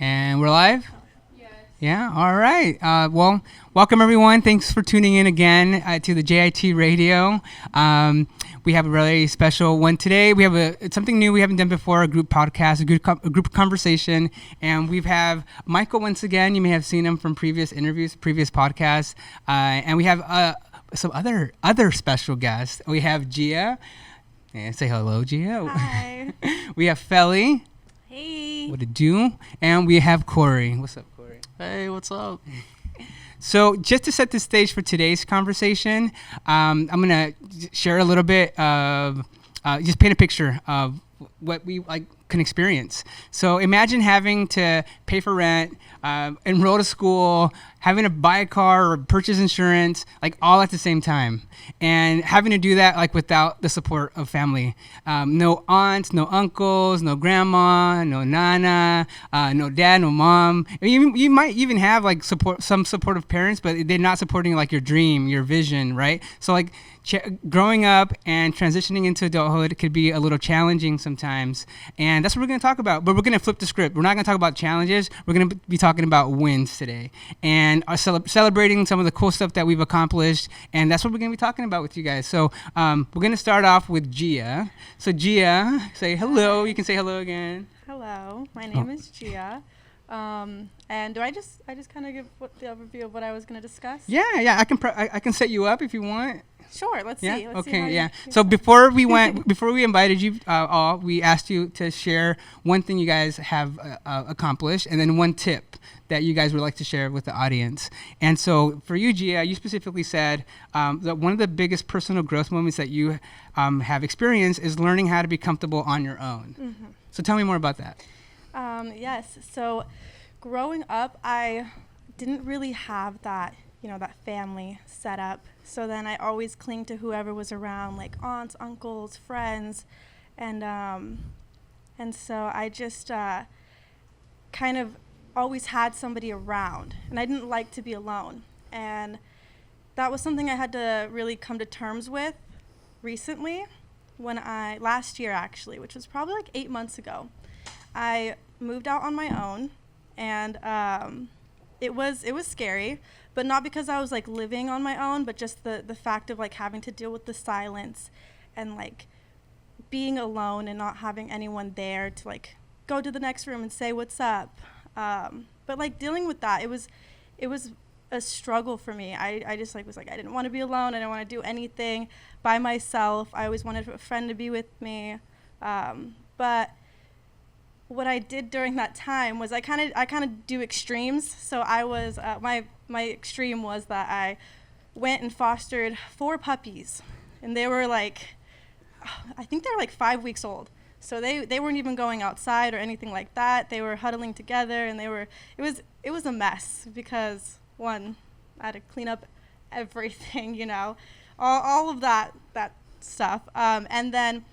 And we're live? Yes. Yeah, all right. Well, welcome everyone. Thanks for tuning in again to the JIT radio. We have a really special one today. We have it's something new we haven't done before, a group podcast, a group conversation. And we have Michael once again. You may have seen him from previous interviews, previous podcasts. And we have some other special guests. We have Gia. Yeah, say hello, Gia. Hi. We have Felly. Hey. What to do? And we have Corey. What's up, Corey? Hey, what's up? So just to set the stage for today's conversation, I'm going to share a little bit of, just paint a picture of what we can experience. So imagine having to pay for rent, enroll to school, having to buy a car or purchase insurance, all at the same time. And having to do that without the support of family. No aunts, no uncles, no grandma, no nana, no dad, no mom. You might even have some supportive parents, but they're not supporting your dream, your vision, right? So growing up and transitioning into adulthood could be a little challenging sometimes. And that's what we're going to talk about. But we're going to flip the script. We're not going to talk about challenges. We're going to be talking about wins today. And celebrating some of the cool stuff that we've accomplished. And that's what we're going to be talking about with you guys. So we're going to start off with Gia. So Gia, say hello. You can say hello again. Hello. My name is Gia. And do I just kind of give the overview of what I was going to discuss? Yeah. I can set you up if you want. Sure. Let's see. Let's see how Yeah. you So before we invited you all, we asked you to share one thing you guys have accomplished, and then one tip that you guys would like to share with the audience. And so for you, Gia, you specifically said that one of the biggest personal growth moments that you have experienced is learning how to be comfortable on your own. Mm-hmm. So tell me more about that. Yes. So growing up, I didn't really have that, that family set up. So then I always cling to whoever was around, like aunts, uncles, friends. And so I just kind of always had somebody around. And I didn't like to be alone. And that was something I had to really come to terms with recently last year actually, which was probably 8 months ago. I moved out on my own, and it was scary, but not because I was living on my own, but just the fact of having to deal with the silence and being alone and not having anyone there to go to the next room and say what's up. But dealing with that, it was a struggle for me. I just was I didn't want to be alone. I didn't want to do anything by myself. I always wanted a friend to be with me. But what I did during that time was I kind of do extremes. So I was my extreme was that I went and fostered 4 puppies, and they were I think they were 5 weeks old. So they weren't even going outside or anything like that. They were huddling together, and it was a mess because one, I had to clean up everything, all of that stuff, and then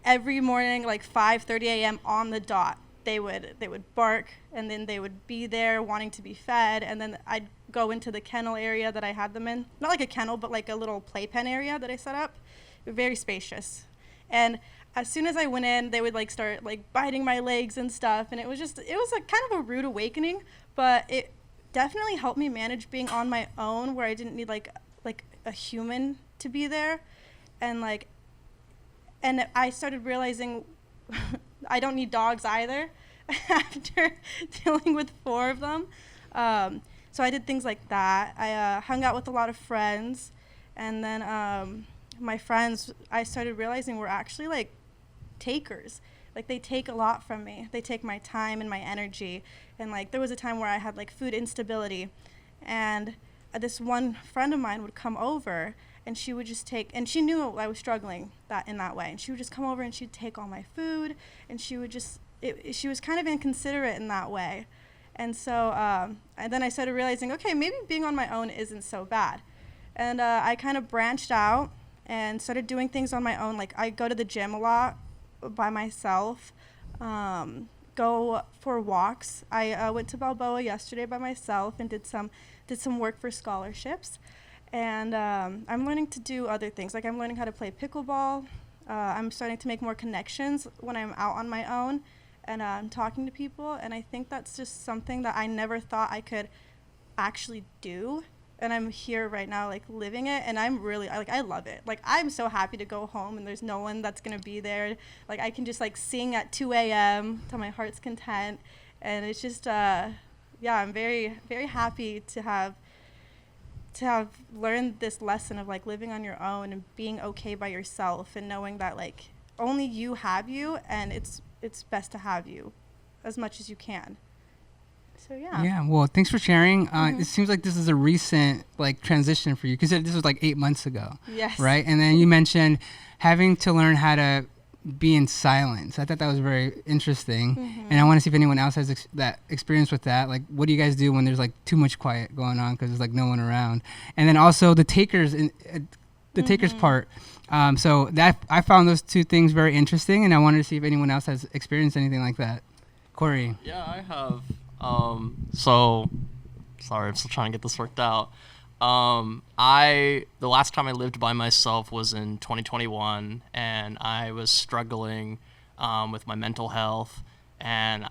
every morning, 5:30 a.m. on the dot, they would bark, and then they would be there wanting to be fed, and then I'd go into the kennel area that I had them in. Not like a kennel, but a little playpen area that I set up. Very spacious. And as soon as I went in, they would start biting my legs and stuff, and it was kind of a rude awakening, but it definitely helped me manage being on my own, where I didn't need a human to be there, and I started realizing I don't need dogs either after dealing with 4 of them. So I did things like that. I hung out with a lot of friends, and then my friends, I started realizing were actually takers. They take a lot from me. They take my time and my energy. And there was a time where I had food instability, and this one friend of mine would come over, and she would just take, and she knew I was struggling in that way, and she would just come over and she'd take all my food, and she would just, she was kind of inconsiderate in that way. And so and then I started realizing, okay, maybe being on my own isn't so bad. And I kind of branched out and started doing things on my own. I go to the gym a lot by myself, go for walks. I went to Balboa yesterday by myself and did some work for scholarships. And I'm learning to do other things. I'm learning how to play pickleball. I'm starting to make more connections when I'm out on my own. and talking to people. And I think that's just something that I never thought I could actually do. And I'm here right now, like, living it, and I'm really, I love it. Like, I'm so happy to go home and there's no one that's gonna be there. Like, I can just, like, sing at 2 a.m. to my heart's content, and it's just, yeah, I'm very, very happy to have learned this lesson of, like, living on your own and being okay by yourself, and knowing that, like, only you have you, and it's best to have you as much as you can. So yeah. Yeah. Well, thanks for sharing. It seems like this is a recent like transition for you, because this was like 8 months ago. Yes. Right. And then you mentioned having to learn how to be in silence. I thought that was very interesting. And I want to see if anyone else has that experience with that. Like, what do you guys do when there's like too much quiet going on because there's like no one around? And then also the takers part. So that I found those two things very interesting, and I wanted to see if anyone else has experienced anything like that. Corey. Yeah, I have. So, sorry, I'm still trying to get this worked out. The last time I lived by myself was in 2021, and I was struggling with my mental health, and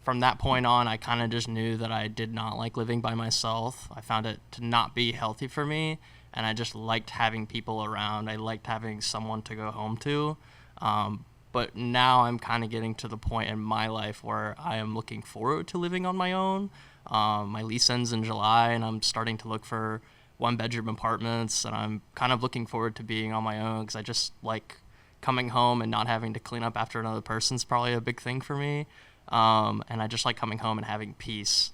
from that point on, I kind of just knew that I did not like living by myself. I found it to not be healthy for me, and I just liked having people around. I liked having someone to go home to. But now I'm kind of getting to the point in my life where I am looking forward to living on my own. My lease ends in July, and I'm starting to look for one-bedroom apartments, and I'm kind of looking forward to being on my own, because I just like coming home and not having to clean up after another person's probably a big thing for me. And I just like coming home and having peace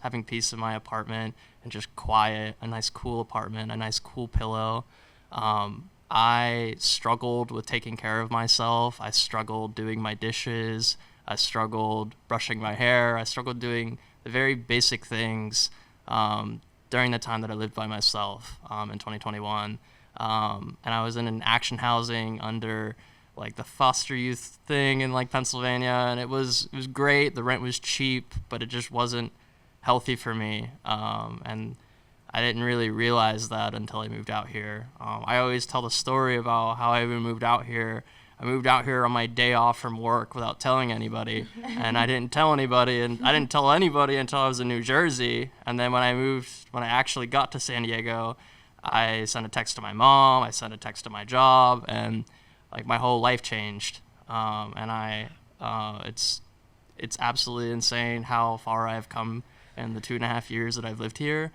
in my apartment, and just quiet, a nice cool apartment, a nice cool pillow. I struggled with taking care of myself. I struggled doing my dishes. I struggled brushing my hair. I struggled doing the very basic things during the time that I lived by myself in 2021. And I was in an action housing under like the foster youth thing in like Pennsylvania, and it was great. The rent was cheap, but it just wasn't healthy for me. And I didn't really realize that until I moved out here. I always tell the story about how I even moved out here. I moved out here on my day off from work without telling anybody, and I didn't tell anybody, and I didn't tell anybody until I was in New Jersey. And then when I actually got to San Diego, I sent a text to my mom, I sent a text to my job, and like my whole life changed. It's absolutely insane how far I've come in the 2.5 years that I've lived here.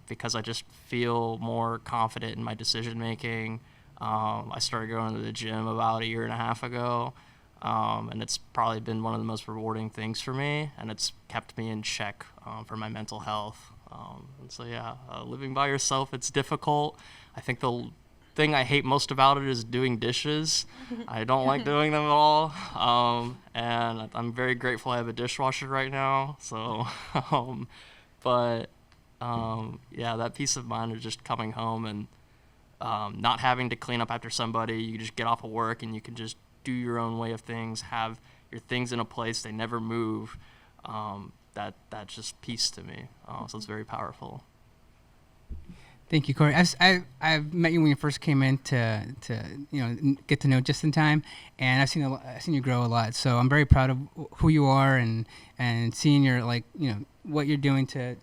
Because I just feel more confident in my decision making. I started going to the gym about 1.5 years ago, and it's probably been one of the most rewarding things for me, and it's kept me in check for my mental health. And so yeah, living by yourself, it's difficult. I think the thing I hate most about it is doing dishes. I don't like doing them at all, and I'm very grateful I have a dishwasher right now. So, yeah, that peace of mind of just coming home and not having to clean up after somebody. You just get off of work and you can just do your own way of things, have your things in a place, they never move. That's just peace to me. So it's very powerful. Thank you, Corey. I've met you when you first came in to get to know just in time, and I've seen you grow a lot. So I'm very proud of who you are, and seeing your what you're doing to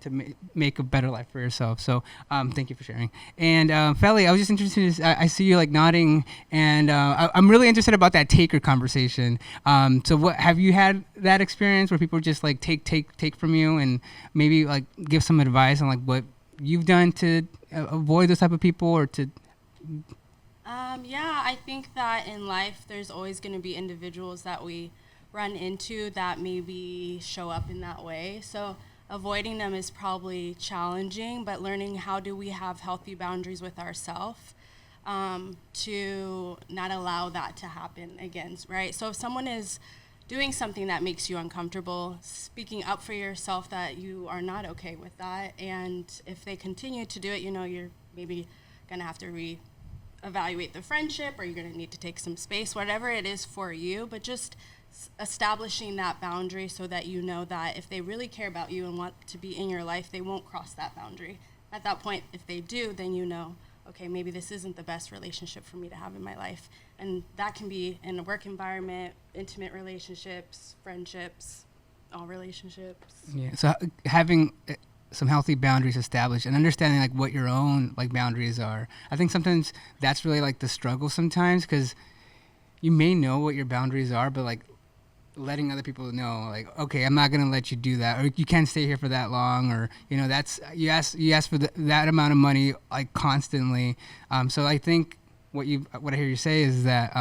make a better life for yourself. So thank you for sharing. And Feli, I was just interested. I see you like nodding, and I'm really interested about that taker conversation. So what have you had that experience where people just like take from you, and maybe like give some advice on like what you've done to avoid those type of people, or to yeah, I think that in life there's always going to be individuals that we run into that maybe show up in that way. So avoiding them is probably challenging, but learning how do we have healthy boundaries with ourselves to not allow that to happen again, right? So if someone is doing something that makes you uncomfortable, speaking up for yourself that you are not okay with that, and if they continue to do it, you're maybe going to have to reevaluate the friendship, or you're going to need to take some space, whatever it is for you, but just establishing that boundary so that you know that if they really care about you and want to be in your life, they won't cross that boundary. At that point, if they do, then okay, maybe this isn't the best relationship for me to have in my life, And that can be in a work environment, intimate relationships, friendships, all relationships. Yeah. So having some healthy boundaries established and understanding like what your own like boundaries are. I think sometimes that's really like the struggle sometimes, because you may know what your boundaries are, but like letting other people know, like, okay, I'm not gonna let you do that, or you can't stay here for that long, or that's you ask for that amount of money like constantly. So I think what I hear you say is that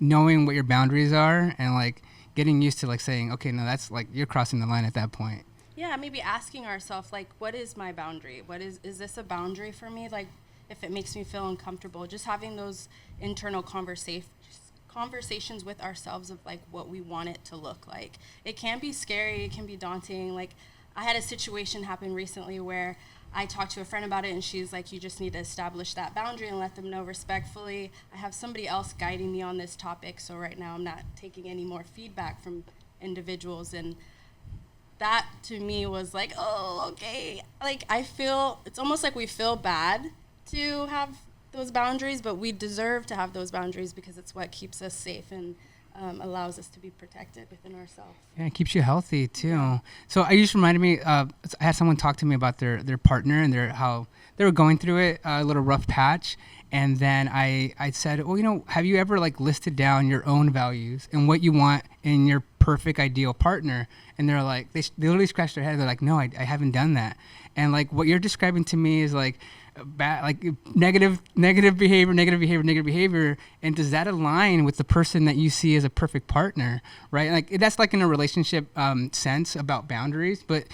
knowing what your boundaries are and like getting used to like saying, okay, no, that's like you're crossing the line at that point. Yeah, maybe asking ourselves, like, what is my boundary? Is this a boundary for me? Like, if it makes me feel uncomfortable, just having those internal conversations with ourselves of like what we want it to look like. It can be scary, it can be daunting. Like, I had a situation happen recently where I talked to a friend about it, and she's like, you just need to establish that boundary and let them know respectfully. I have somebody else guiding me on this topic, so right now I'm not taking any more feedback from individuals. And that to me was like, oh, okay. Like, I feel, it's almost like we feel bad to have those boundaries, but we deserve to have those boundaries because it's what keeps us safe and allows us to be protected within ourselves. Yeah, it keeps you healthy too. So you just reminded me, I had someone talk to me about their partner and how they were going through it, a little rough patch. And then I said, well, have you ever like listed down your own values and what you want in your perfect ideal partner? And they're like, they literally scratched their head. They're like, no, I haven't done that. And like what you're describing to me is like bad, like negative behavior. And does that align with the person that you see as a perfect partner, right? Like that's like in a relationship sense about boundaries. But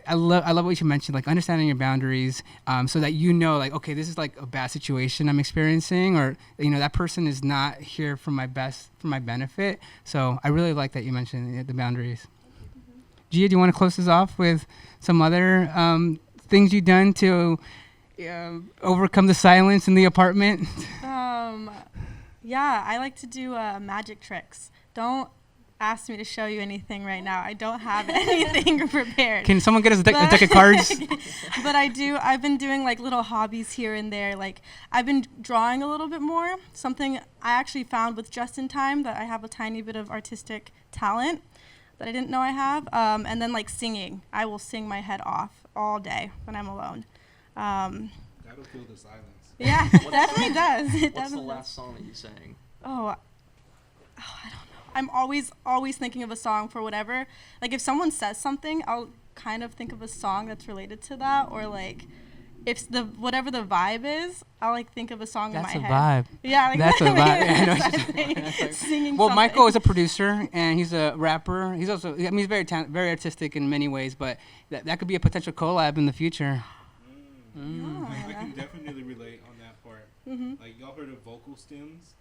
I love what you mentioned, like understanding your boundaries, so that like, okay, this is like a bad situation I'm experiencing, or that person is not here for my benefit. So I really like that you mentioned the boundaries. Gia, do you want to close this off with some other things you've done to overcome the silence in the apartment? Yeah, I like to do magic tricks. Don't ask me to show you anything right now. I don't have anything prepared. Can someone get us a deck of cards? But I've been doing like little hobbies here and there. Like I've been drawing a little bit more. Something I actually found with Just in Time, that I have a tiny bit of artistic talent that I didn't know I have. And then like singing. I will sing my head off all day when I'm alone. That'll fill the silence. Yeah, it definitely does. What's the last song that you sang? I don't know. I'm always thinking of a song for whatever. Like if someone says something, I'll kind of think of a song that's related to that, or like if whatever the vibe is, I'll like think of a song in my head. That's a vibe. Yeah, like that's a vibe. Yeah, singing. Well, something. Michael is a producer and he's a rapper. He's also, he's very very artistic in many ways, but that could be a potential collab in the future. Yeah. I can definitely relate on that part. Mm-hmm. Like, y'all heard of vocal stems?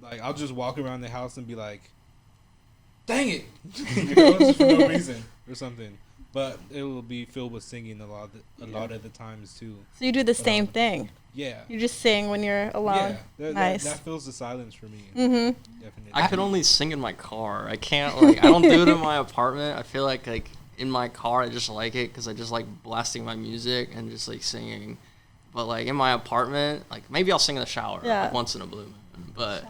Like, I'll just walk around the house and be like, dang it! Just for no reason or something. But it will be filled with singing a lot of the times too. So you do the same thing. Yeah. You just sing when you're alone. Yeah. Nice. That fills the silence for me. Mm-hmm. Definitely. I could only sing in my car. I can't, like, I don't do it in my apartment. I feel like in my car, I just like it because I just like blasting my music and just like singing. But like in my apartment, like maybe I'll sing in the shower like, once in a blue moon. But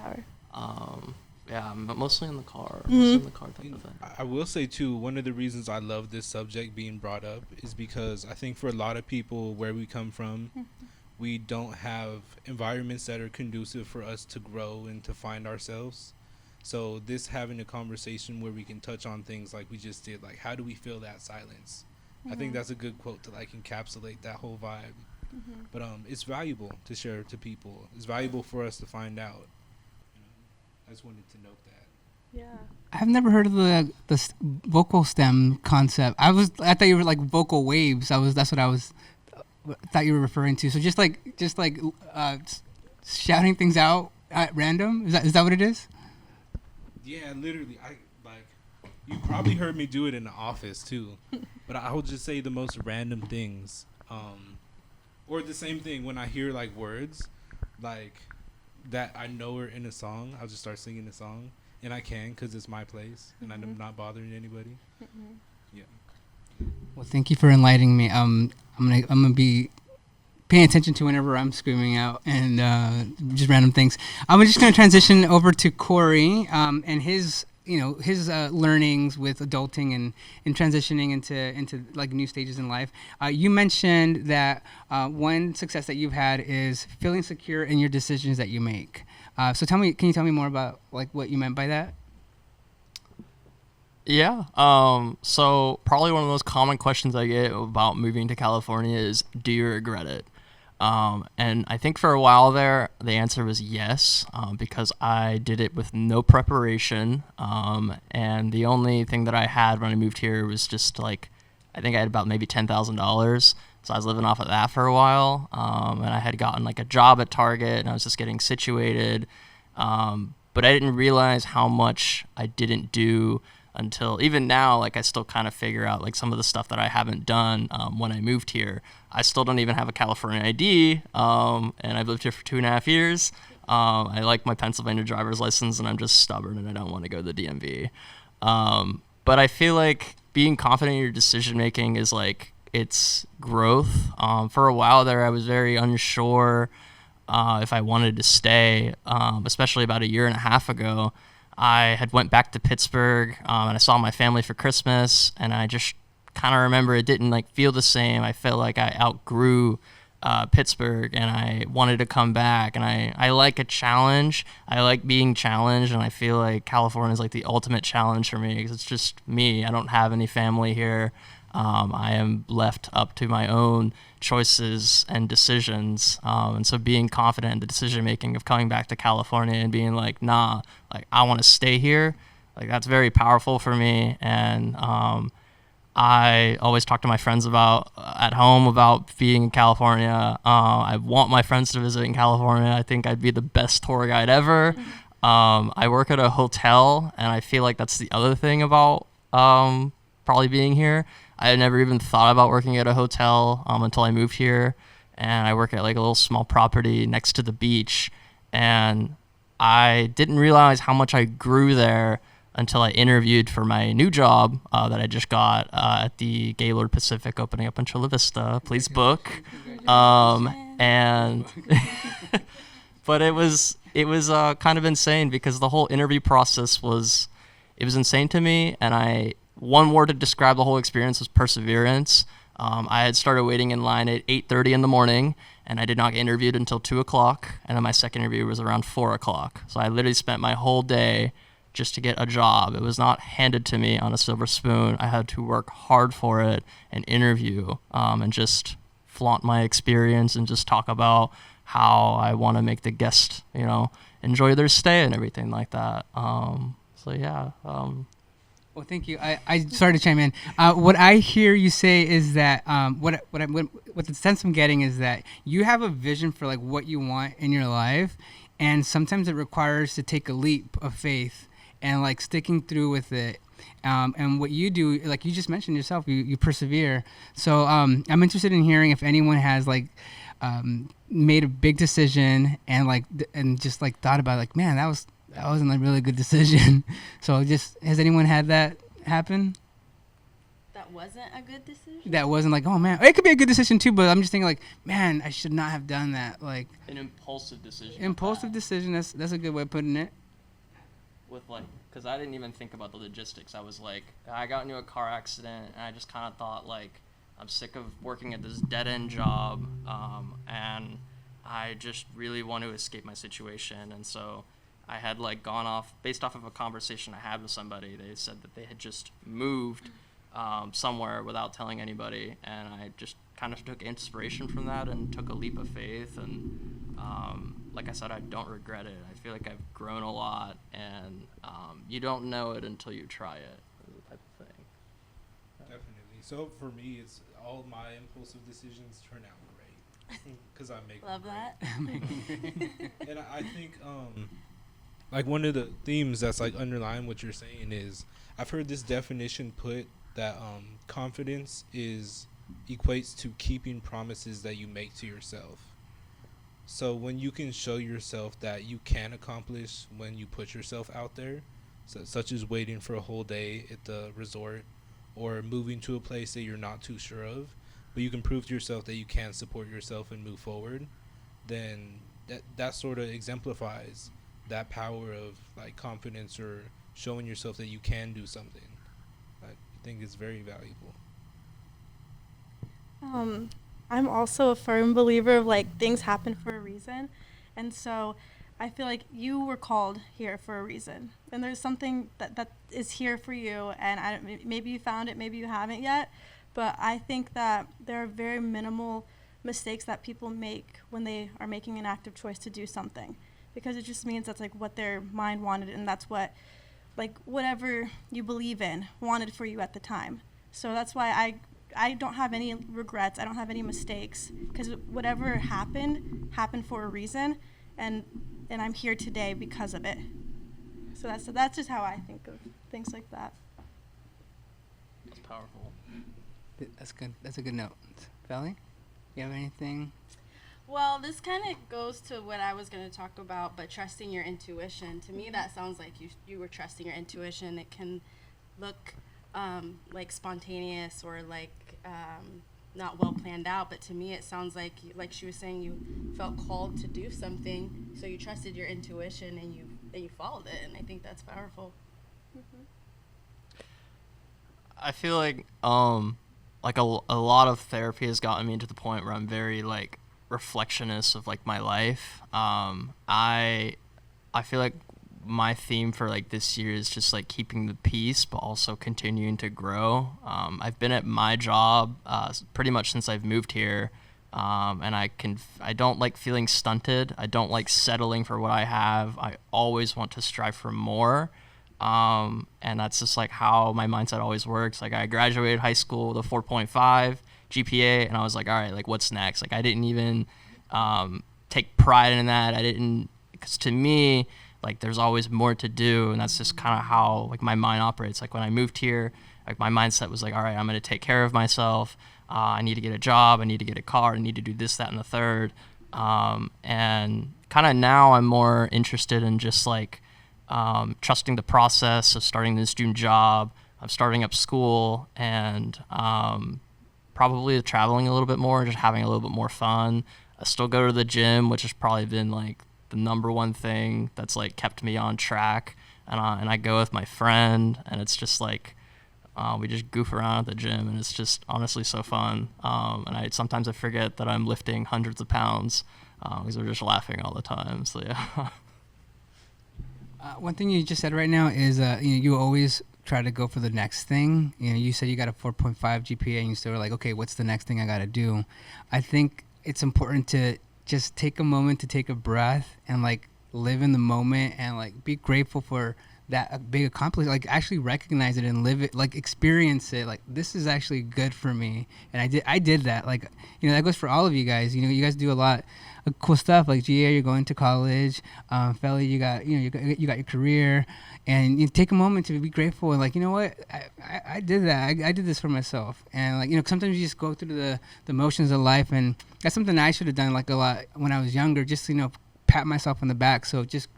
yeah, but mostly in the car. Mm-hmm. Mostly in the car type of thing. I will say too, one of the reasons I love this subject being brought up is because I think for a lot of people where we come from, we don't have environments that are conducive for us to grow and to find ourselves. So this having a conversation where we can touch on things like we just did, like how do we fill that silence? I think that's a good quote to like encapsulate that whole vibe. But it's valuable to share to people. It's valuable for us to find out. I just wanted to note that. Yeah. I've never heard of the vocal stem concept. I thought you were like vocal waves. That's what I thought you were referring to. So just like shouting things out at random. Is that what it is? Yeah, literally. You probably heard me do it in the office too, but I will just say the most random things, or the same thing when I hear like words, like that I know are in a song. I'll just start singing the song, and I can because it's my place, and I'm not bothering anybody. Yeah. Well, thank you for enlightening me. I'm gonna be paying attention to whenever I'm screaming out and just random things. I'm just going to transition over to Corey and his learnings with adulting and transitioning into like new stages in life. You mentioned that one success that you've had is feeling secure in your decisions that you make. So can you tell me more about like what you meant by that? Yeah. So probably one of the most common questions I get about moving to California is, do you regret it? And I think for a while there, the answer was yes, because I did it with no preparation. And the only thing that I had when I moved here was just like, I think I had about maybe $10,000. So I was living off of that for a while. And I had gotten like a job at Target and I was just getting situated. But I didn't realize how much I didn't do until even now. Like I still kind of figure out like some of the stuff that I haven't done when I moved here. I still don't even have a California ID, and I've lived here for 2.5 years. I like my Pennsylvania driver's license, and I'm just stubborn, and I don't want to go to the DMV. But I feel like being confident in your decision making is like it's growth. For a while there, I was very unsure if I wanted to stay, especially about 1.5 years ago. I had went back to Pittsburgh, and I saw my family for Christmas, and I just kind of remember it didn't like feel the same. I felt like I outgrew Pittsburgh and I wanted to come back, and I like a challenge. I like being challenged, and I feel like California is like the ultimate challenge for me because it's just me. I don't have any family here. I am left up to my own choices and decisions, and so being confident in the decision making of coming back to California and being like, nah, like I want to stay here, like that's very powerful for me. And I always talk to my friends about at home about being in California. I want my friends to visit in California. I think I'd be the best tour guide ever. I work at a hotel, and I feel like that's the other thing about probably being here. I had never even thought about working at a hotel until I moved here, and I work at like a little small property next to the beach, and I didn't realize how much I grew there until I interviewed for my new job that I just got at the Gaylord Pacific opening up in Chula Vista. Please book. And but it was kind of insane because the whole interview process was insane to me, and one word to describe the whole experience was perseverance. I had started waiting in line at 8:30 in the morning, and I did not get interviewed until 2 o'clock, and then my second interview was around 4 o'clock. So I literally spent my whole day just to get a job. It was not handed to me on a silver spoon. I had to work hard for it and interview and just flaunt my experience and just talk about how I want to make the guest, enjoy their stay and everything like that. So yeah. Well, thank you. I sorry to chime in. What I hear you say is that what the sense I'm getting is that you have a vision for like what you want in your life, and sometimes it requires to take a leap of faith and like sticking through with it. And what you do, like you just mentioned yourself, you persevere. So I'm interested in hearing if anyone has like made a big decision and just like thought about like, man, that wasn't a really good decision. So just, has anyone had that happen? That wasn't a good decision? That wasn't like, oh man, it could be a good decision too, but I'm just thinking like, man, I should not have done that. Like an impulsive decision. Impulsive decision, that's a good way of putting it. With like, because I didn't even think about the logistics. I was like, I got into a car accident, and I just kind of thought like, I'm sick of working at this dead-end job, and I just really want to escape my situation. And so I had like gone off, based off of a conversation I had with somebody. They said that they had just moved somewhere without telling anybody, and I just kind of took inspiration from that and took a leap of faith. And like I said, I don't regret it. I feel like I've grown a lot, and you don't know it until you try it, type of thing. Definitely. So for me, it's all my impulsive decisions turn out great because I make Love them that. And I think like one of the themes that's like underlying what you're saying is I've heard this definition put that confidence equates to keeping promises that you make to yourself. So when you can show yourself that you can accomplish when you put yourself out there, such as waiting for a whole day at the resort or moving to a place that you're not too sure of, but you can prove to yourself that you can support yourself and move forward, then that sort of exemplifies that power of like confidence or showing yourself that you can do something. I think it's very valuable. I'm also a firm believer of like things happen for a reason, and so I feel like you were called here for a reason, and there's something that is here for you, and maybe you found it, maybe you haven't yet, but I think that there are very minimal mistakes that people make when they are making an active choice to do something, because it just means that's like what their mind wanted, and that's what like whatever you believe in wanted for you at the time. So that's why I don't have any regrets. I don't have any mistakes, because whatever happened for a reason, and I'm here today because of it. So that's just how I think of things like that. That's powerful. That's good. That's a good note. Valley, you have anything? Well, this kind of goes to what I was going to talk about, but trusting your intuition. To me, that sounds like you were trusting your intuition. It can look like spontaneous or like not well planned out, but to me it sounds like she was saying, you felt called to do something, so you trusted your intuition and you followed it, and I think that's powerful. Mm-hmm. I feel like a lot of therapy has gotten me to the point where I'm very like reflectionist of like my life. I feel like my theme for like this year is just like keeping the peace but also continuing to grow. I've been at my job pretty much since I've moved here, and I don't like feeling stunted. I don't like settling for what I have. I always want to strive for more, and that's just like how my mindset always works. Like I graduated high school with a 4.5 GPA, and I was like, all right, like what's next? Like I didn't even take pride in that. Because to me, like there's always more to do, and that's just kind of how like my mind operates. Like when I moved here, like my mindset was like, all right, I'm going to take care of myself. I need to get a job. I need to get a car. I need to do this, that, and the third. And kind of now I'm more interested in just like trusting the process of starting this new job. I'm starting up school, and probably traveling a little bit more, just having a little bit more fun. I still go to the gym, which has probably been like the number one thing that's like kept me on track, and I go with my friend, and it's just like we just goof around at the gym, and it's just honestly so fun. And sometimes I forget that I'm lifting hundreds of pounds because we're just laughing all the time. So yeah. One thing you just said right now is you always try to go for the next thing. You said you got a 4.5 GPA, and you still were like, okay, what's the next thing I got to do? I think it's important to just take a moment to take a breath and like live in the moment and like be grateful for that big accomplishment. Like actually recognize it and live it, like experience it. Like this is actually good for me, and I did that. Like that goes for all of you guys. You guys do a lot of cool stuff. Like GA, you're going to college. Felly, you got your career, and you take a moment to be grateful and like, you know what, I did that. I did this for myself. And like sometimes you just go through the motions of life, and that's something I should have done like a lot when I was younger. Just pat myself on the back. So just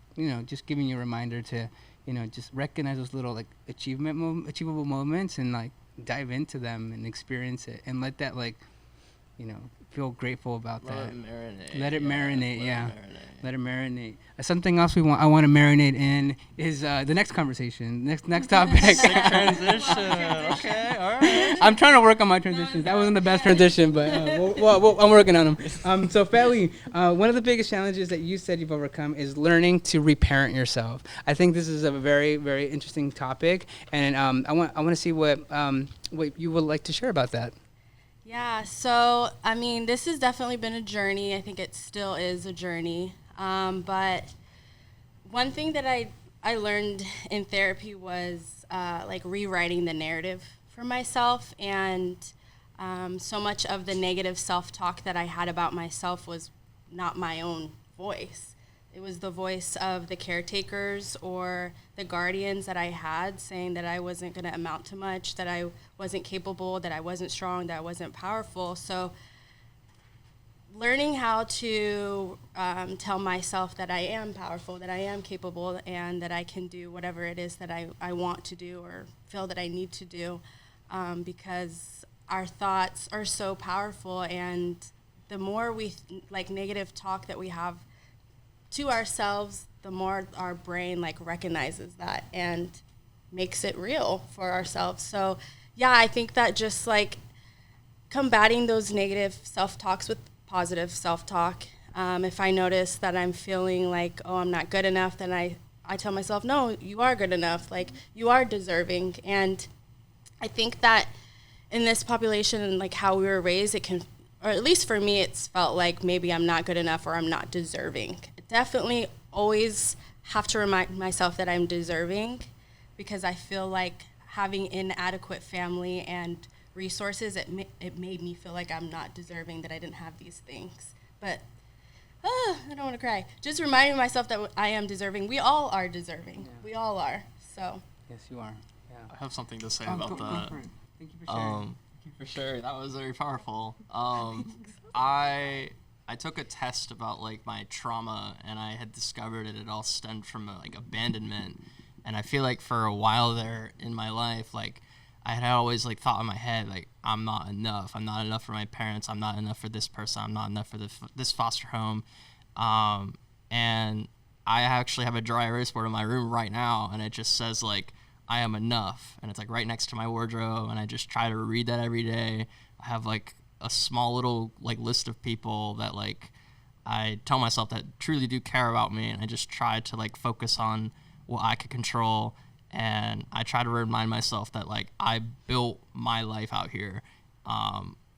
giving you a reminder to just recognize those little like achievable moments and like dive into them and experience it and let that like feel grateful about that. Let it marinate. Let it marinate. Something else I want to marinate in is the next conversation. Next topic. Transition. Okay, all right. I'm trying to work on my transitions. That wasn't the best transition, but I'm working on them. So, Felly, one of the biggest challenges that you said you've overcome is learning to reparent yourself. I think this is a very, very interesting topic, and I want to see what you would like to share about that. Yeah, so, I mean, this has definitely been a journey. I think it still is a journey. But one thing that I learned in therapy was like rewriting the narrative for myself. And so much of the negative self-talk that I had about myself was not my own voice. It was the voice of the caretakers or the guardians that I had saying that I wasn't going to amount to much, that I wasn't capable, that I wasn't strong, that I wasn't powerful. So learning how to tell myself that I am powerful, that I am capable, and that I can do whatever it is that I want to do or feel that I need to do, because our thoughts are so powerful, and the more like negative talk that we have to ourselves, the more our brain like recognizes that and makes it real for ourselves. So yeah, I think that just like combating those negative self-talks with positive self-talk. If I notice that I'm feeling like, oh, I'm not good enough, then I tell myself, no, you are good enough. Like, you are deserving. And I think that in this population and like how we were raised, it can, or at least for me, it's felt like maybe I'm not good enough or I'm not deserving. Definitely always have to remind myself that I'm deserving, because I feel like having inadequate family and resources, it made me feel like I'm not deserving, that I didn't have these things. But I don't want to cry. Just reminding myself that I am deserving. We all are deserving. Yeah. We all are. So. Yes, you are. Yeah. I have something to say about that. Thank you for sharing. Thank you for sharing. That was very powerful. I took a test about like my trauma, and I had discovered it all stemmed from like abandonment. And I feel like for a while there in my life, like I had always like thought in my head, like, I'm not enough. I'm not enough for my parents. I'm not enough for this person. I'm not enough for this foster home. And I actually have a dry erase board in my room right now, and it just says like, I am enough. And it's like right next to my wardrobe, and I just try to read that every day. I have like a small little like list of people that like I tell myself that truly do care about me, and I just try to like focus on what I could control. And I try to remind myself that like I built my life out here.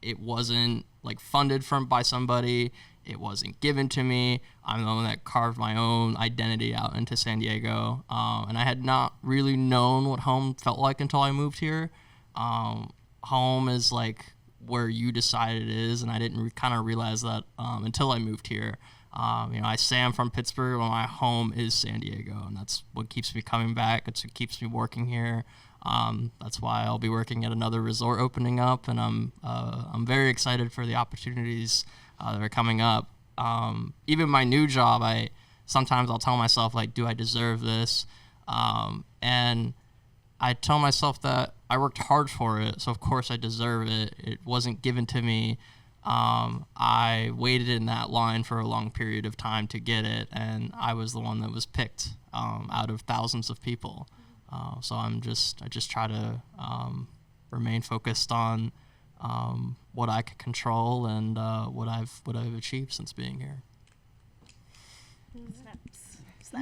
It wasn't like funded by somebody. It wasn't given to me. I'm the one that carved my own identity out into San Diego. And I had not really known what home felt like until I moved here. Home is like where you decide it is, and I didn't kind of realize that until I moved here. I say I'm from Pittsburgh, but my home is San Diego, and that's what keeps me coming back. It's what keeps me working here. That's why I'll be working at another resort opening up, and I'm very excited for the opportunities that are coming up. Even my new job, sometimes I'll tell myself like, do I deserve this? And I tell myself that I worked hard for it, so of course I deserve it. It wasn't given to me. I waited in that line for a long period of time to get it, and I was the one that was picked out of thousands of people. So I just try to remain focused on what I can control and what I've achieved since being here.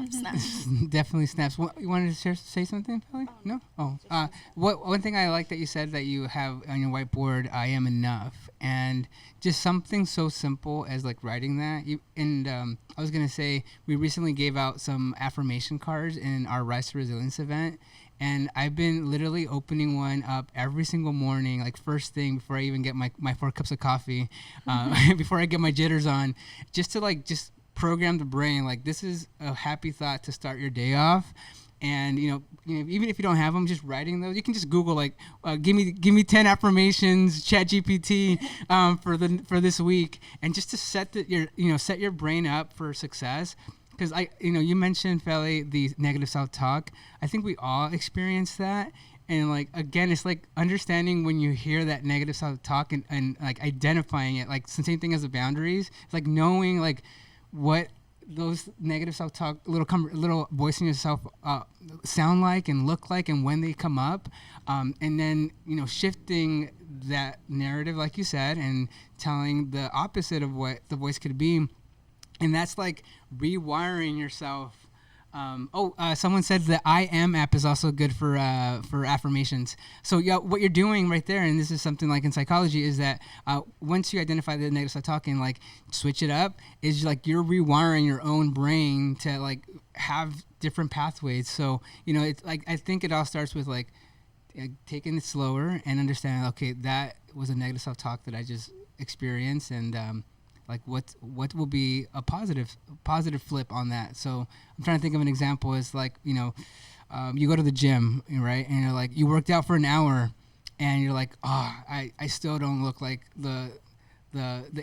Snaps. Definitely snaps. You wanted to say something, Kelly? No? Oh. One thing I like that you said that you have on your whiteboard, I am enough. And just something so simple as like writing that. I was going to say, we recently gave out some affirmation cards in our Rise to Resilience event. And I've been literally opening one up every single morning, like first thing before I even get my 4 cups of coffee, before I get my jitters on, just to program the brain like this is a happy thought to start your day off. And even if you don't have them, just writing those, you can just Google like give me 10 affirmations, ChatGPT for this week, and just to set your brain up for success. Because you mentioned, Feli, the negative self-talk. I think we all experience that. And like, again, it's like understanding when you hear that negative self-talk and like identifying it, like the same thing as the boundaries. It's like knowing like what those negative self-talk, little voice in yourself sound like and look like, and when they come up, and then shifting that narrative, like you said, and telling the opposite of what the voice could be, and that's like rewiring yourself. Someone said the I Am app is also good for affirmations. So yeah, what you're doing right there, and this is something like in psychology, is that once you identify the negative self-talk and like switch it up, is like you're rewiring your own brain to like have different pathways. So it's like, I think it all starts with like taking it slower and understanding, okay, that was a negative self-talk that I just experienced, and like what will be a positive flip on that. So I'm trying to think of an example. Is like you go to the gym, right, and you're like, you worked out for an hour, and you're like, I still don't look like the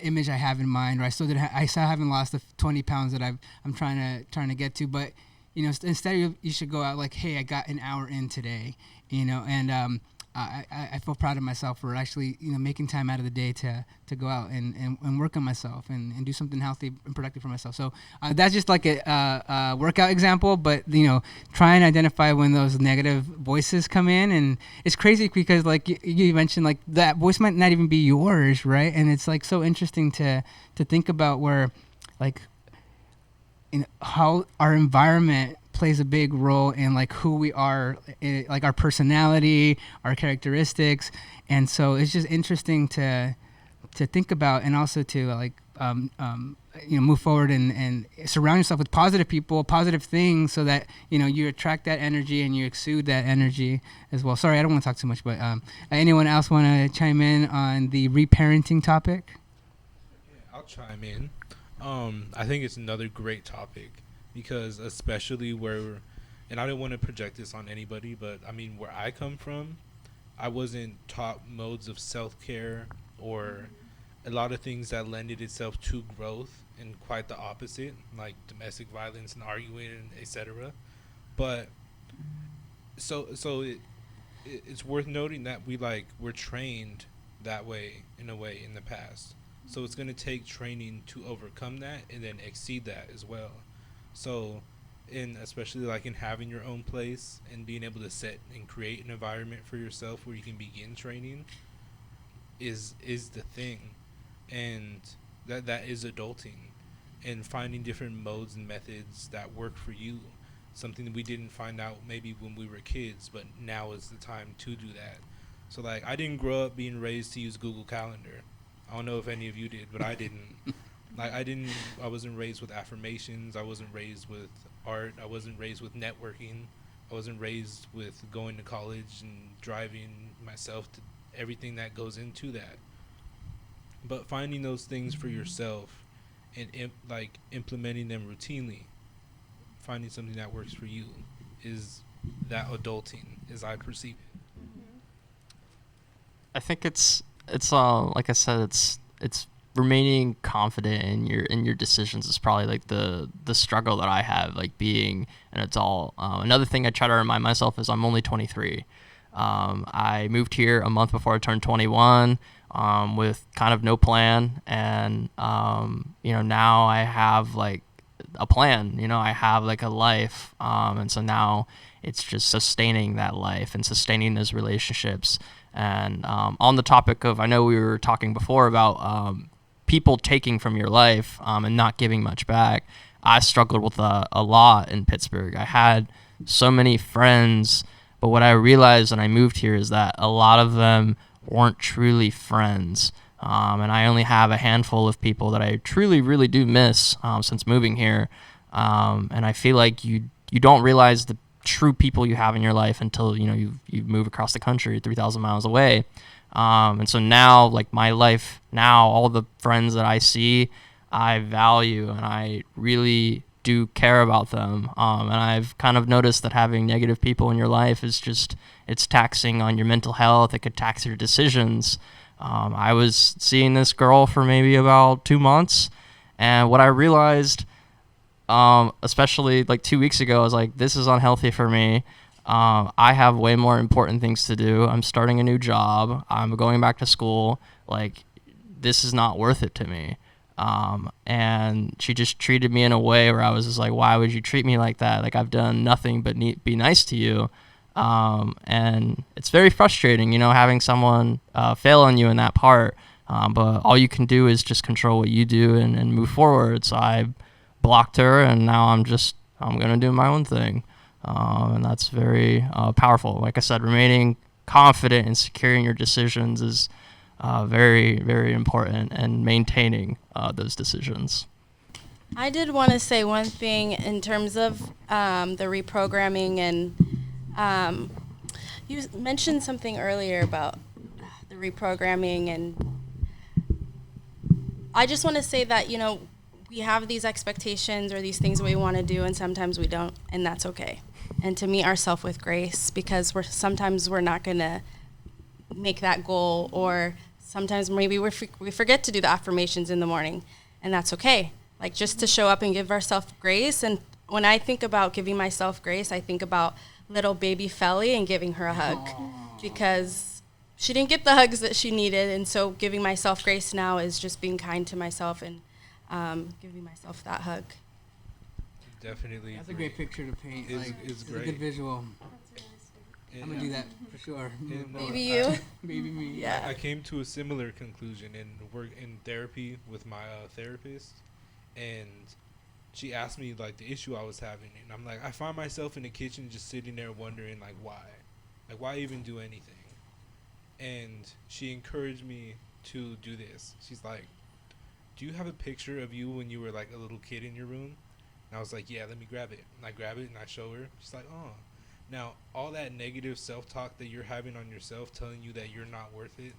image I have in mind, or I still haven't lost the 20 pounds that I'm trying to get to. But instead you should go out like, hey, I got an hour in today, and I feel proud of myself for actually, making time out of the day to go out and work on myself and do something healthy and productive for myself. So that's just like a workout example, but try and identify when those negative voices come in. And it's crazy because like you mentioned, like that voice might not even be yours, right? And it's like so interesting to think about where like how our environment plays a big role in like who we are, like our personality, our characteristics. And so it's just interesting to think about, and also to like move forward and surround yourself with positive people, positive things, so that you attract that energy and you exude that energy as well. Sorry, I don't want to talk too much, but anyone else want to chime in on the reparenting topic? Yeah, I'll chime in. I think it's another great topic, because especially and I don't want to project this on anybody, but I mean, where I come from, I wasn't taught modes of self-care or a lot of things that lended itself to growth, and quite the opposite, like domestic violence and arguing, etc. But so it's worth noting that we're trained that way in a way in the past. So it's going to take training to overcome that and then exceed that as well. So especially like in having your own place and being able to set and create an environment for yourself where you can begin training is the thing. And that is adulting, and finding different modes and methods that work for you. Something that we didn't find out maybe when we were kids, but now is the time to do that. So like, I didn't grow up being raised to use Google Calendar. I don't know if any of you did, but I didn't. I wasn't raised with affirmations. I wasn't raised with art. I wasn't raised with networking. I wasn't raised with going to college and driving myself to everything that goes into that. But finding those things for yourself and implementing them routinely, finding something that works for you, is that adulting as I perceive it. I think it's like I said, it's remaining confident in your decisions is probably like the struggle that I have, like being an adult. Another thing I try to remind myself is I'm only 23. I moved here a month before I turned 21, with kind of no plan, and now I have like a plan. I have like a life, and so now it's just sustaining that life and sustaining those relationships. And on the topic of, I know we were talking before about people taking from your life and not giving much back. I struggled with a lot in Pittsburgh. I had so many friends, but what I realized when I moved here is that a lot of them weren't truly friends. And I only have a handful of people that I truly, really do miss since moving here. And I feel like you don't realize the true people you have in your life until you move across the country 3,000 miles away. And so now, like my life now, all the friends that I see, I value, and I really do care about them. And I've kind of noticed that having negative people in your life is it's taxing on your mental health. It could tax your decisions. I was seeing this girl for maybe about 2 months, and what I realized, especially like 2 weeks ago, I was like, this is unhealthy for me. I have way more important things to do. I'm starting a new job. I'm going back to school. Like, this is not worth it to me. And she just treated me in a way where I was just like, why would you treat me like that? Like, I've done nothing but be nice to you. And it's very frustrating, having someone fail on you in that part. But all you can do is just control what you do and move forward. So I blocked her, and now I'm going to do my own thing. And that's very powerful. Like I said, remaining confident and securing your decisions is very, very important, and maintaining those decisions. I did want to say one thing in terms of the reprogramming, and you mentioned something earlier about the reprogramming, and I just want to say that, we have these expectations or these things we want to do, and sometimes we don't, and that's okay. And to meet ourselves with grace, because sometimes we're not going to make that goal, or sometimes maybe we forget to do the affirmations in the morning, and that's okay. Like, just to show up and give ourselves grace. And when I think about giving myself grace, I think about little baby Felly and giving her a hug. because she didn't get the hugs that she needed. And so giving myself grace now is just being kind to myself and giving myself that hug. Definitely. That's a great picture to paint. It's a great. good visual. And, I'm gonna do that for sure. Maybe you. Maybe me. Yeah. I came to a similar conclusion in therapy with my therapist, and she asked me like the issue I was having, and I'm like, I find myself in the kitchen just sitting there wondering like why even do anything? And she encouraged me to do this. She's like, do you have a picture of you when you were like a little kid in your room? And I was like, yeah, let me grab it. And I grab it and I show her. She's like, oh. Now, all that negative self-talk that you're having on yourself, telling you that you're not worth it,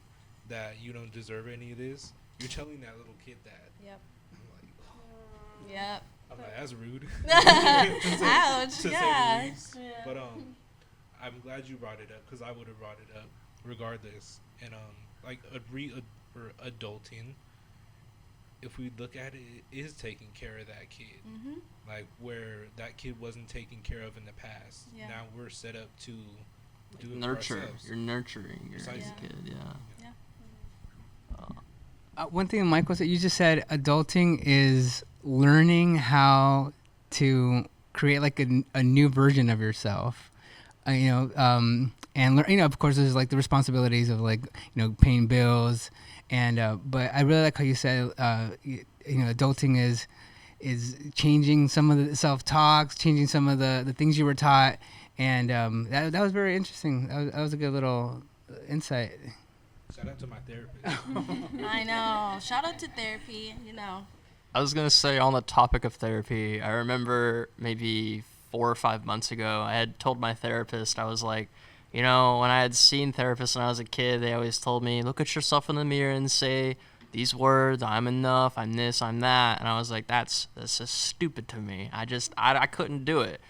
that you don't deserve any of this, you're telling that little kid that. Yep. I'm like, oh. Yep. I'm like, that's rude. Ouch. Yeah. Say the least. But I'm glad you brought it up because I would have brought it up regardless. And like adulting, if we look at it, it is taking care of that kid. Mm-hmm. Like where that kid wasn't taken care of in the past. Yeah. Now we're set up to do it Nurture. for ourselves. You're nurturing your Precisely. kid. Yeah. One thing, Michael, that you just said, adulting is learning how to create like a new version of yourself. And of course, there's like the responsibilities of like paying bills, and but I really like how you said adulting is changing some of the self-talks, changing some of the things you were taught, and that was very interesting. That was a good little insight. Shout out to my therapist. I know. Shout out to therapy. I was gonna say on the topic of therapy, I remember maybe 4 or 5 months ago, I had told my therapist, I was like, when I had seen therapists when I was a kid, they always told me, look at yourself in the mirror and say these words, I'm enough, I'm this, I'm that. And I was like, that's just stupid to me. I couldn't do it.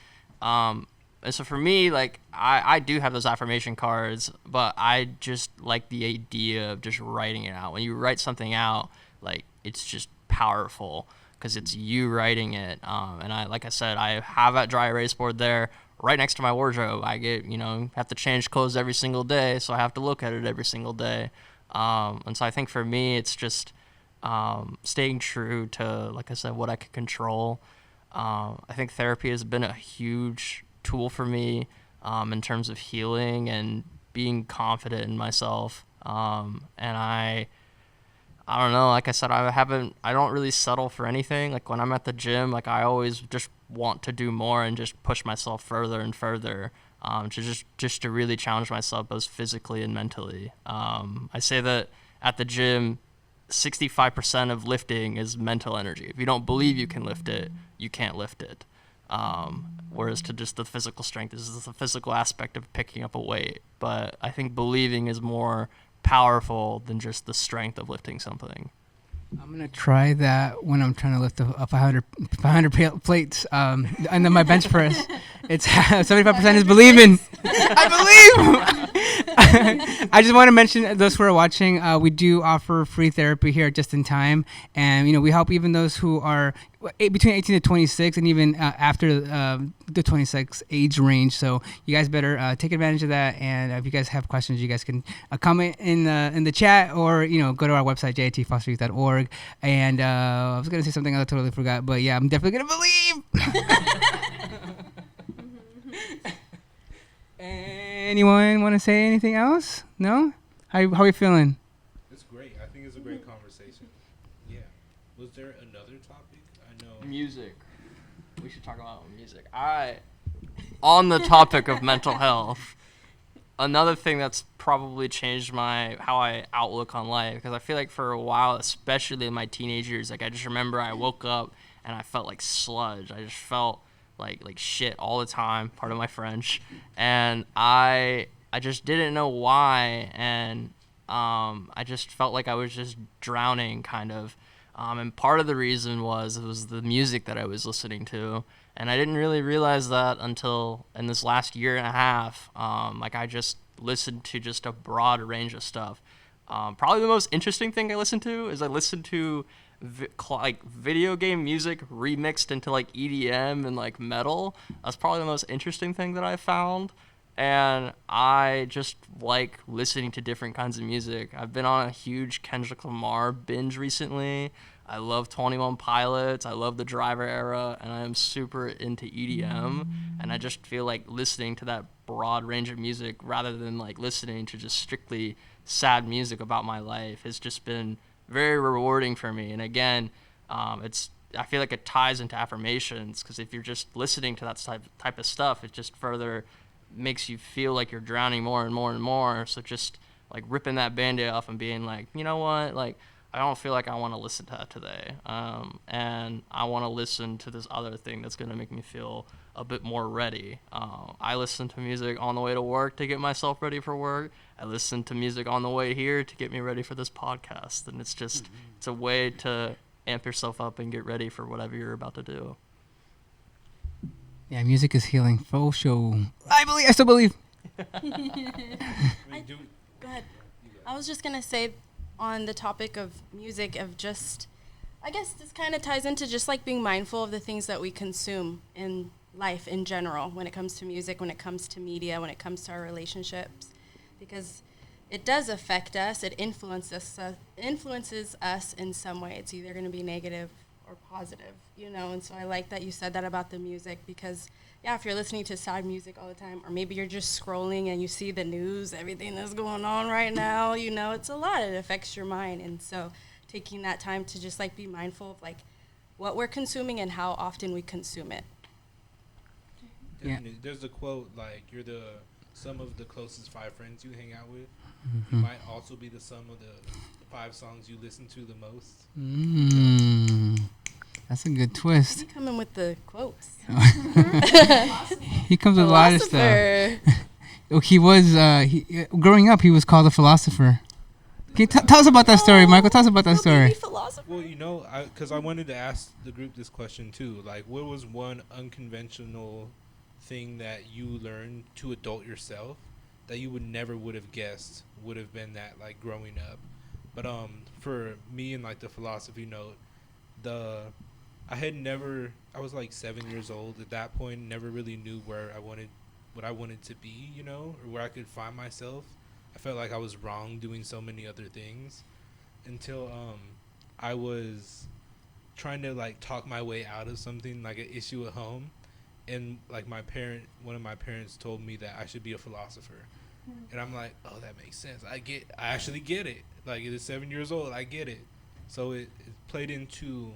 And so for me, like, I do have those affirmation cards, but I just like the idea of just writing it out. When you write something out, like, it's just powerful because it's you writing it. And like I said, I have that dry erase board there right next to my wardrobe. I get, have to change clothes every single day, so I have to look at it every single day. And so I think for me, it's just staying true to, like I said, what I can control. I think therapy has been a huge tool for me in terms of healing and being confident in myself. And I don't know, like I said, I don't really settle for anything. Like when I'm at the gym, like I always just want to do more and just push myself further and further, to really challenge myself both physically and mentally. I say that at the gym, 65% of lifting is mental energy. If you don't believe you can lift it, you can't lift it. Whereas to just the physical strength is the physical aspect of picking up a weight. But I think believing is more powerful than just the strength of lifting something. I'm going to try that when I'm trying to lift a 500 plates and then my bench press. It's 75% is believing. I believe. I just want to mention those who are watching, we do offer free therapy here at Just in Time. And, we help even those who are between 18 to 26 and even after the 26 age range. So you guys better take advantage of that. And if you guys have questions, you guys can comment in the chat or, go to our website, jitfosteryouth.org. And I was going to say something I totally forgot. But, yeah, I'm definitely going to believe. Anyone want to say anything else? No? How are you feeling? It's great. I think it's a great conversation. Yeah. Was there another topic? I know. Music. We should talk about music. On the topic of mental health, another thing that's probably changed how I outlook on life, because I feel like for a while, especially in my teenage years, like I just remember I woke up and I felt like sludge. I just felt like shit all the time, part of my French, and I just didn't know why, and I just felt like I was just drowning kind of, and part of the reason was the music that I was listening to, and I didn't really realize that until in this last year and a half. Like I just listened to just a broad range of stuff. Probably the most interesting thing I listened to video game music remixed into like EDM and like metal. That's probably the most interesting thing that I found. and I just like listening to different kinds of music. I've been on a huge Kendrick Lamar binge recently. I love 21 Pilots. I love the Driver era, and I am super into EDM. And I just feel like listening to that broad range of music rather than like listening to just strictly sad music about my life has just been very rewarding for me. And again, I feel like it ties into affirmations, because if you're just listening to that type of stuff, it just further makes you feel like you're drowning more and more and more. So just like ripping that Band-Aid off and being like, you know what, like I don't feel like I want to listen to that today, and I want to listen to this other thing that's going to make me feel a bit more ready. I listen to music on the way to work to get myself ready for work. I listen to music on the way here to get me ready for this podcast, and it's just it's a way to amp yourself up and get ready for whatever you're about to do. Yeah, music is healing. Full show. I still believe. Go ahead. I was just gonna say, on the topic of music, of just, I guess this kind of ties into just like being mindful of the things that we consume in life in general, when it comes to music, when it comes to media, when it comes to our relationships, because it does affect us. It influences us in some way. It's either going to be negative or positive, and so I like that you said that about the music, because yeah, if you're listening to sad music all the time, or maybe you're just scrolling and you see the news, everything that's going on right now, it's a lot. It affects your mind. And so taking that time to just like be mindful of like what we're consuming and how often we consume it. Definitely. Yeah. There's a quote like, you're the sum of the closest 5 friends you hang out with. Mm-hmm. You might also be the sum of the 5 songs you listen to the most. That's a good twist. He coming with the quotes. He comes with a lot of stuff. He was growing up. He was called a philosopher. Can you tell us about that story, Michael? Tell us about that story. Well, because I wanted to ask the group this question too. Like, what was one unconventional thing that you learned to adult yourself that you would have guessed would have been that, like, growing up? But for me, and like the philosophy note, I was like 7 years old at that point, never really knew what I wanted to be, or where I could find myself. I felt like I was wrong doing so many other things until I was trying to like talk my way out of something, like an issue at home, and like one of my parents told me that I should be a philosopher. And I'm like, oh, that makes sense. I actually get it. Like, at 7 years old, I get it. So it played into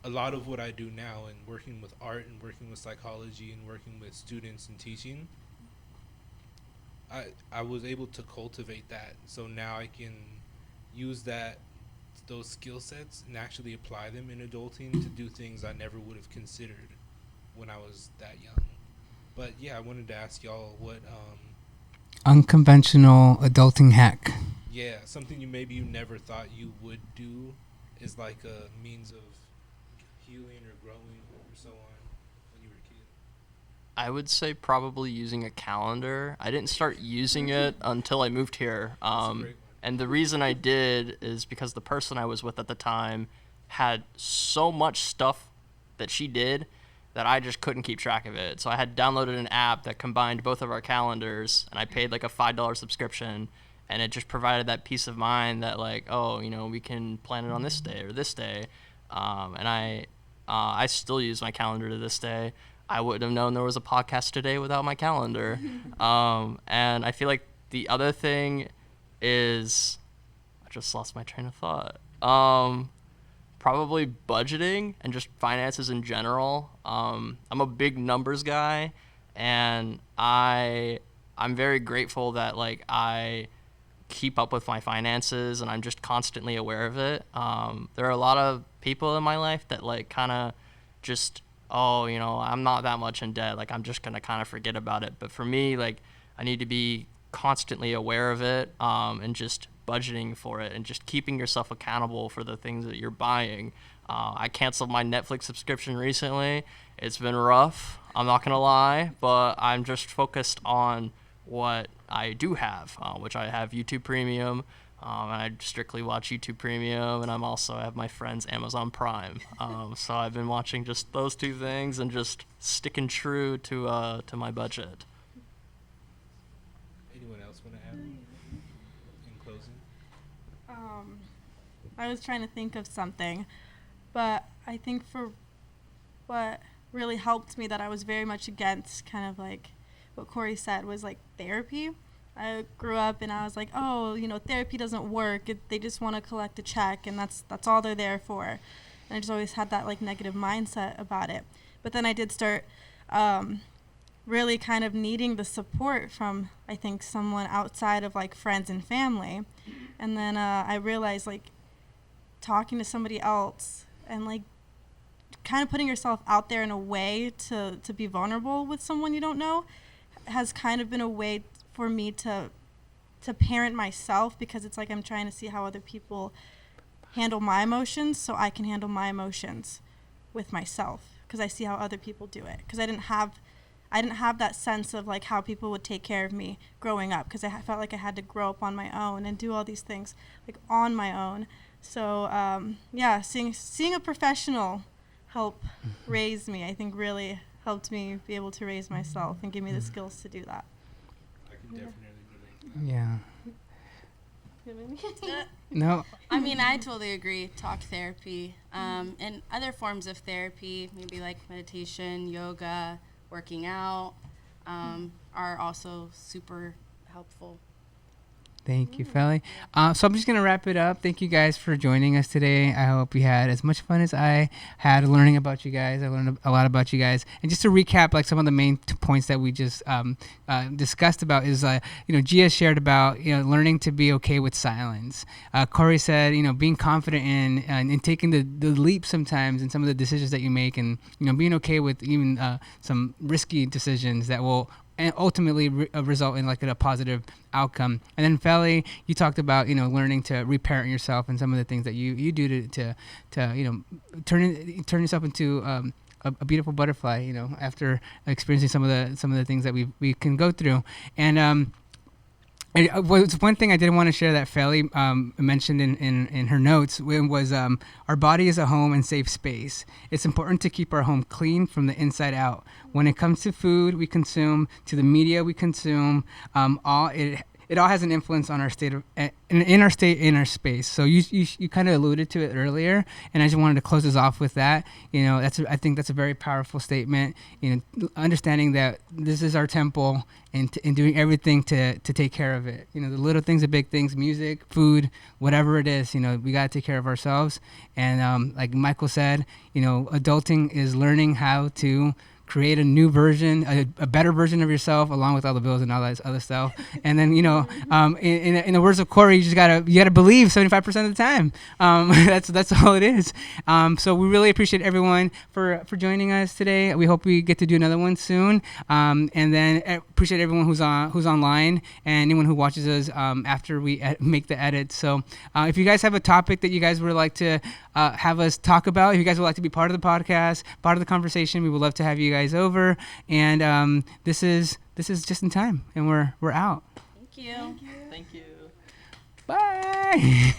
a lot of what I do now, and working with art and working with psychology and working with students and teaching. I was able to cultivate that, so now I can use those skill sets and actually apply them in adulting to do things I never would have considered when I was that young. But yeah, I wanted to ask y'all what unconventional adulting hack. Yeah, something you never thought you would do is like a means of healing or growing or so on when you were a kid. I would say probably using a calendar. I didn't start using it until I moved here. And the reason I did is because the person I was with at the time had so much stuff that she did that I just couldn't keep track of it. So I had downloaded an app that combined both of our calendars, and I paid like a $5 subscription, and it just provided that peace of mind that like, oh, we can plan it on this day or this day. And I still use my calendar to this day. I wouldn't have known there was a podcast today without my calendar. And I feel like the other thing is, I just lost my train of thought. Probably budgeting and just finances in general. I'm a big numbers guy, and I'm very grateful that like I keep up with my finances and I'm just constantly aware of it. There are a lot of people in my life that like kind of just, I'm not that much in debt, like I'm just gonna kind of forget about it. But for me, like, I need to be constantly aware of it, and just budgeting for it and just keeping yourself accountable for the things that you're buying. I canceled my Netflix subscription recently. It's been rough, I'm not gonna lie, but I'm just focused on what I do have, which I have YouTube Premium, and I strictly watch YouTube Premium, and I have my friend's Amazon Prime. So I've been watching just those two things and just sticking true to my budget. I was trying to think of something, but I think for what really helped me that I was very much against, kind of like what Corey said, was like therapy. I grew up and I was like, oh, therapy doesn't work. They just want to collect a check, and that's all they're there for. And I just always had that like negative mindset about it. But then I did start really kind of needing the support from, I think, someone outside of like friends and family. And then I realized like talking to somebody else and like kind of putting yourself out there in a way to be vulnerable with someone you don't know has kind of been a way for me to parent myself, because it's like I'm trying to see how other people handle my emotions so I can handle my emotions with myself, because I see how other people do it, because I didn't have that sense of like how people would take care of me growing up, because I felt like I had to grow up on my own and do all these things like on my own. So seeing a professional help raise me, I think really helped me be able to raise myself and give me the skills to do that. I can definitely relate. Yeah. No. I mean, I totally agree. Talk therapy, and other forms of therapy, maybe like meditation, yoga, working out, are also super helpful. Thank you, Felly. So I'm just going to wrap it up. Thank you guys for joining us today. I hope you had as much fun as I had learning about you guys. I learned a lot about you guys. And just to recap, like some of the main points that we just discussed about is, Gia shared about, learning to be okay with silence. Corey said, being confident in taking the leap sometimes in some of the decisions that you make, and, being okay with even some risky decisions that will and ultimately result in like a positive outcome. And then Felly, you talked about learning to reparent yourself and some of the things that you do to turn yourself into a beautiful butterfly. After experiencing some of the things that we can go through. And one thing I did want to share that Felly mentioned in her notes was our body is a home and safe space. It's important to keep our home clean from the inside out. When it comes to food we consume, to the media we consume, it all has an influence on our state of in our space. So you kind of alluded to it earlier, and I just wanted to close this off with that. I think that's a very powerful statement. Understanding that this is our temple, and doing everything to take care of it. The little things, the big things, music, food, whatever it is. We gotta take care of ourselves. And like Michael said, adulting is learning how to create a new version, a better version of yourself, along with all the bills and all that other stuff. And then, in the words of Corey, you gotta believe 75% of the time. That's all it is. So we really appreciate everyone for joining us today. We hope we get to do another one soon. And then appreciate everyone who's online, and anyone who watches us after we make the edits. So if you guys have a topic that you guys would like to have us talk about, if you guys would like to be part of the podcast, part of the conversation, we would love to have you guys over. And this is Just in Time, and we're out. Thank you. Thank you. Bye.